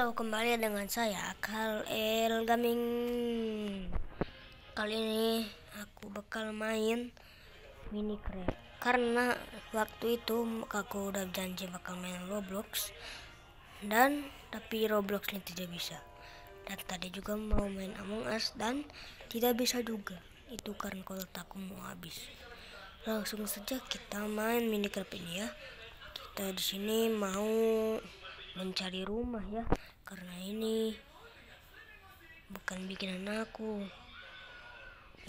Halo, kembali dengan saya Akal El Gaming. Kali ini aku bakal main Minecraft karena waktu itu aku udah janji bakal main Roblox tapi Roblox ini tidak bisa. Dan tadi juga mau main Among Us dan tidak bisa juga. Itu karena kuotaku mau habis. Langsung saja kita main Minecraft ini ya. Kita di sini mau mencari rumah ya, karena ini bukan bikinan aku.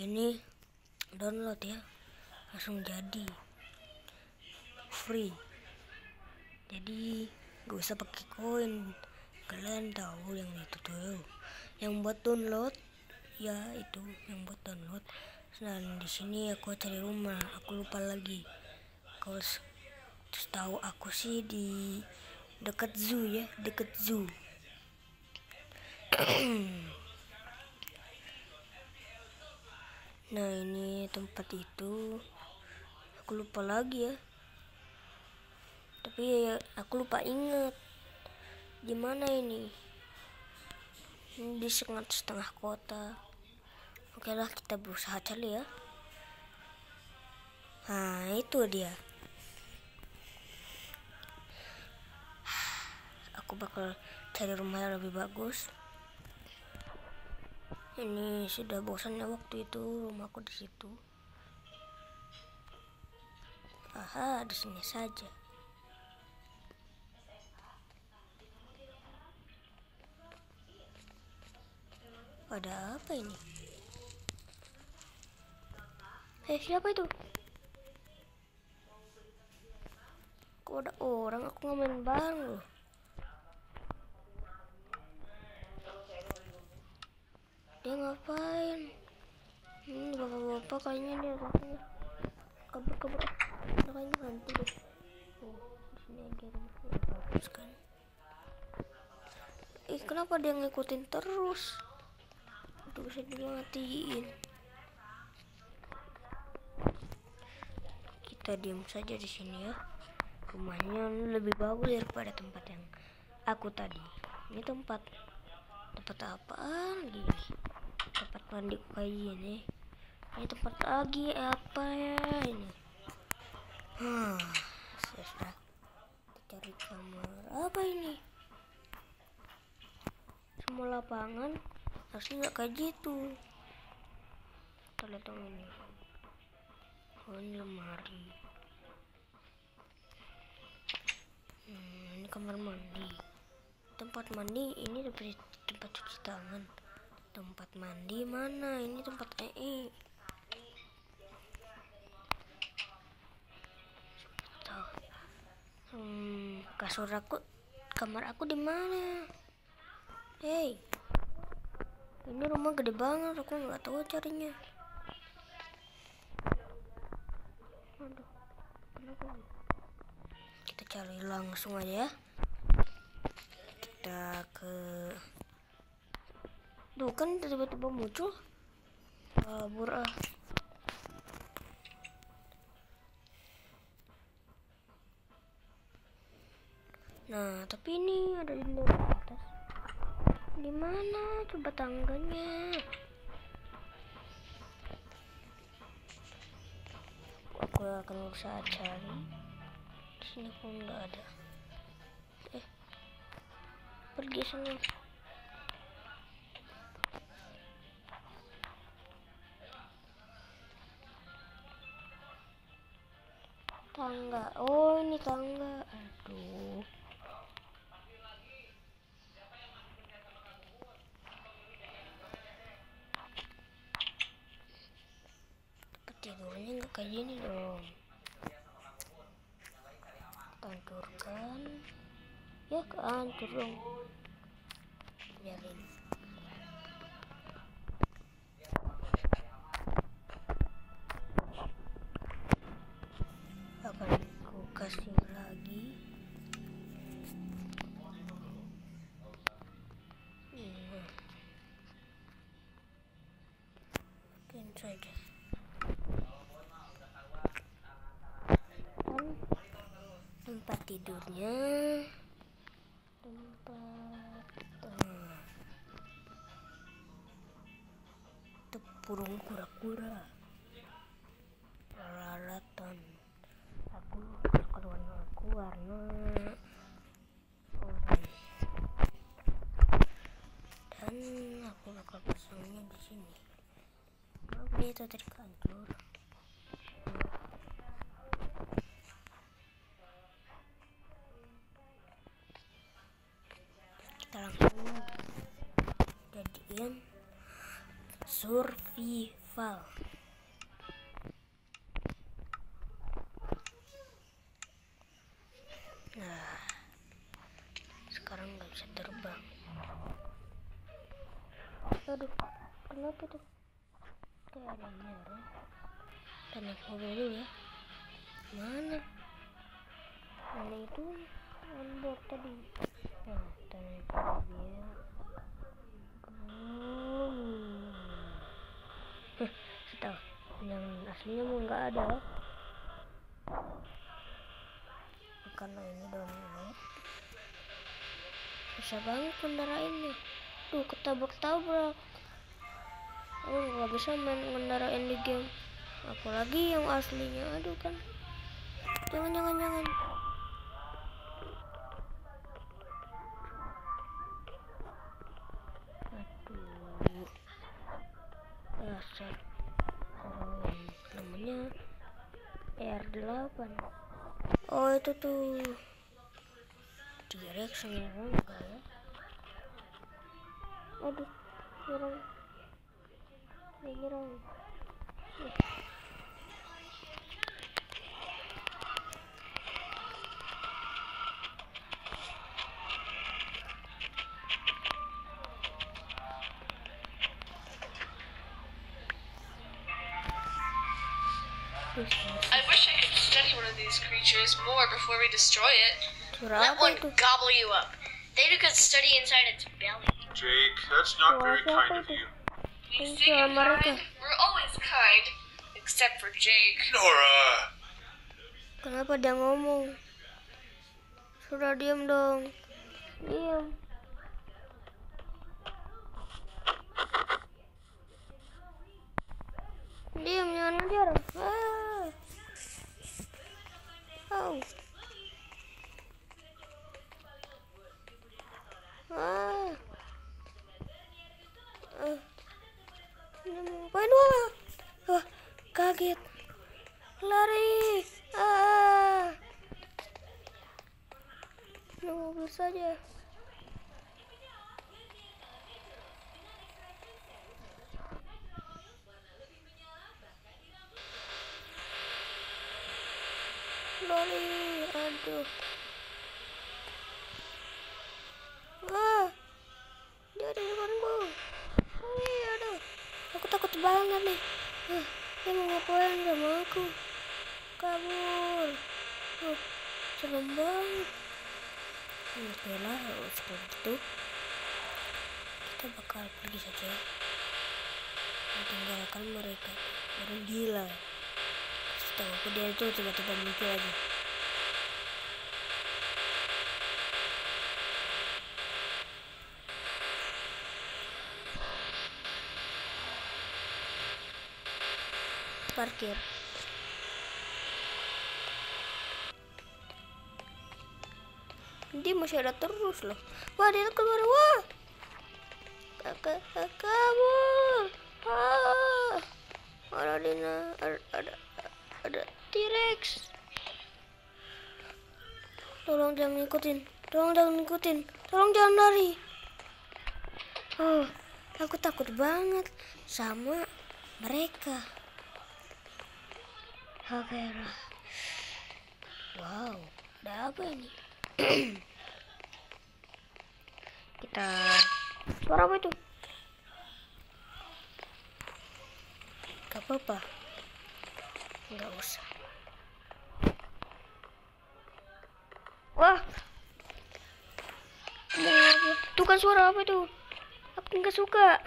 Ini download ya, langsung jadi free. Jadi gak usah pakai koin. Kalian tahu yang itu tuh, yang buat download ya, itu yang buat download. Dan di sini aku cari rumah, aku lupa lagi. Kalau tahu aku sih di dekat zoo ya, dekat zoo. Nah, ini tempat itu aku lupa lagi ya, tapi aku lupa ingat di mana ini. Di setengah kota. Oke lah, kita berusaha cari ya. Nah, itu dia. Aku bakal cari rumah yang lebih bagus. Ini sudah bosan ya, waktu itu rumahku di situ. Aha, di sini saja. Ada apa ini? Siapa itu? Kok ada orang? Aku nggak main bareng loh. Dia ngapain? Ini bapak-bapak kayaknya dia rasanya kabur. Kayaknya hantu deh. Di sini ada rumah bagus kan? Kenapa dia ngikutin terus? Itu bisa dimatiin. Kita diam saja di sini ya. Rumahnya lebih bagus daripada tempat yang aku tadi. Ini tempat apaan gini? Tempat mandi kayak gini. Ini tempat lagi apa ya ini? Sudah. Cari kamar apa ini? Semua lapangan harusnya nggak kayak gitu. Kita lihat dong ini. Ini lemari. Ini kamar mandi. Tempat mandi ini lebih tempat cuci tangan. Tempat mandi mana? Ini tempat kasur aku, kamar aku di mana? Hei, ini rumah gede banget, aku nggak tahu carinya. Aduh, kenapa? Kita cari langsung aja ya. Kita ke, tuh kan tiba-tiba muncul, kabur ah. Nah, tapi ini ada di atas. Di mana coba tangganya? Aku akan berusaha cari. Di sini pun nggak ada. Pergi sana. Tangga. Oh, ini tangga. Aduh. Tidurnya nggak kayak gini dong. Hancurkan ya, kehancur dong. Biarin. Akan aku kasih lagi. Mungkin saja. Tempat tidurnya Itu burung kura-kura. Peralatan aku warna orange. Dan aku bakal pasangnya di sini. Ini itu tadi hancur. Kita langsung jadiin survival. Nah, sekarang nggak bisa terbang. Aduh, kenapa tuh? Kayak ada merah. Kita naik mobil dulu ya. Mana itu onboard tadi? Nah, kita naik mobil. Tahu yang aslinya mau nggak ada, karena ini download bisa banget kendaraannya. Tuh ketabrak-tabrak. Oh, nggak bisa main kendaraan di game, apalagi yang aslinya. Aduh kan, jangan. Aduh, dasar namanya R8. Oh, itu tuh T-Rex nyerang enggak ya? Aduh, nyerang. I wish I could study one of these creatures more before we destroy it. Let one gobble you up. Then you could study inside its belly. Jake, that's not very kind of you. We say you're kind. We're always kind. Except for Jake. Nora! Kenapa dia ngomong? Sudah diam dong. Diam. Diam, jangan ngejar. Oh. Ini mau ngapain? Wah, kaget. Lari. Mobil saja. Lari, aduh. Dia di depanku. Aduh, aku takut banget nih. Dia mau ngapain sama aku? Kabur. Serem banget. Oke lah, seperti itu kita bakal pergi saja, tinggalkan mereka. Orang gila. Tahu aku dia itu tiba-tiba muncul aja. Parkir. Dia masih ada terus loh. Wah, dia keluar. Wah, kabur. Ada T-Rex. Tolong jangan ngikutin. Tolong jangan lari. Aku takut banget sama mereka. Oke lah. Wow, ada apa ini? Kita suara apa itu? Gak apa-apa, nggak usah. Wah, tuh kan suara apa itu? Aku nggak suka.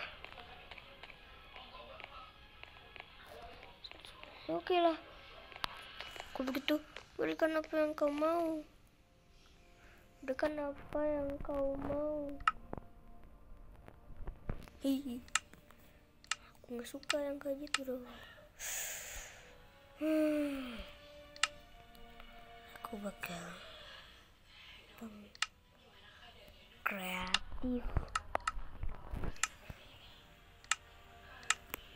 Oke lah, aku begitu, berikan apa yang kau mau. Berikan apa yang kau mau. Hihi. Aku nggak suka yang kayak gitu dong. Aku bakal kreatif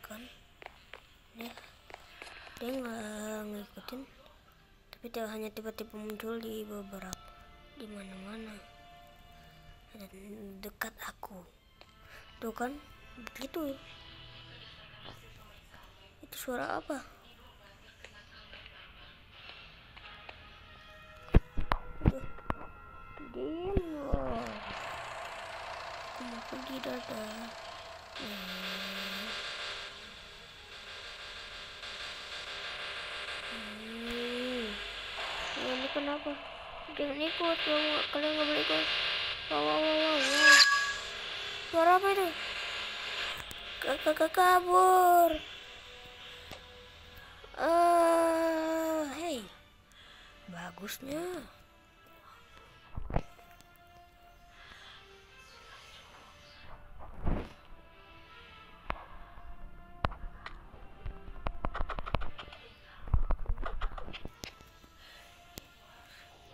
kan. Dia nggak ngikutin, tapi dia hanya tiba-tiba muncul di mana-mana dan dekat aku. Tuh kan, begitu. Itu suara apa? Diam loh. Aku mau pergi, dadah. Ini kenapa? Jangan ikut, kalian nggak boleh ikut. Wow. Suara apa itu? Kakak kabur. Hey, bagusnya.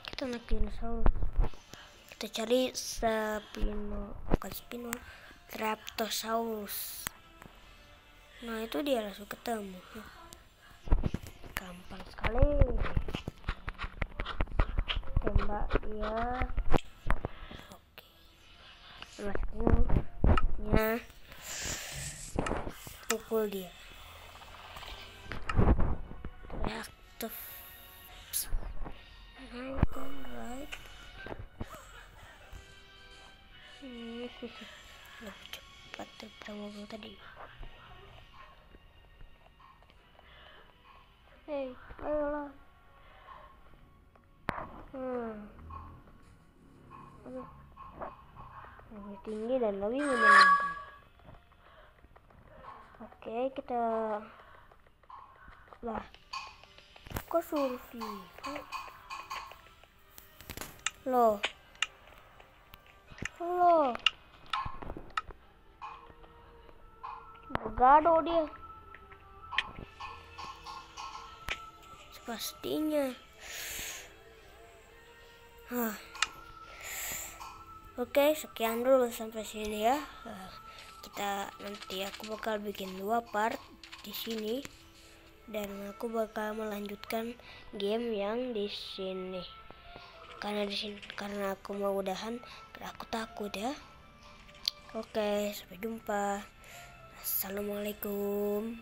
Kita naik dinosaurus. Kita cari Raptosaurus. Nah, itu dia langsung ketemu. Gampang sekali. Tembak dia. Oke. Selanjutnya pukul dia. Reaktif. Right. Loh, cepat terbang mobil tadi. Hei, ayolah. Lebih tinggi dan lebih menyenangkan. Oke, kita lah. Kok survival? Loh. Bergado dia. Pastinya. Oke, sekian dulu sampai sini ya. Aku bakal bikin 2 part di sini dan aku bakal melanjutkan game yang di sini. Karena aku mau udahan, aku takut ya. Oke, sampai jumpa. Assalamualaikum.